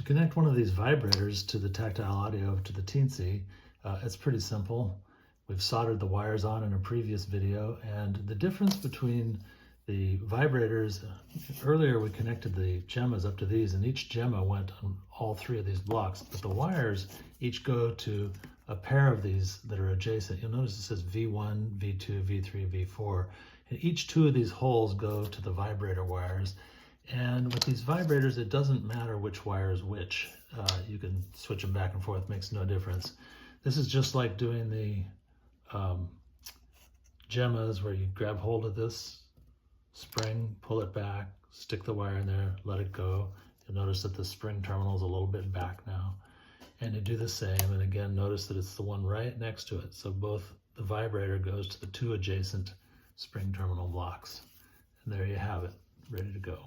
connect one of these vibrators to the tactile audio to the Teensy, it's pretty simple. We've soldered the wires on in a previous video, and the difference between the vibrators, earlier we connected the gemmas up to these, and each gemma went on all three of these blocks, but the wires each go to a pair of these that are adjacent. You'll notice it says V1, V2, V3, V4, and each two of these holes go to the vibrator wires. And with these vibrators, it doesn't matter which wire is which. You can switch them back and forth, makes no difference. This is just like doing the gemmas, where you grab hold of this spring, pull it back, stick the wire in there, let it go. You'll notice that the spring terminal is a little bit back now. And you do the same, and again, notice that it's the one right next to it. So both the vibrator goes to the two adjacent spring terminal blocks. And there you have it, ready to go.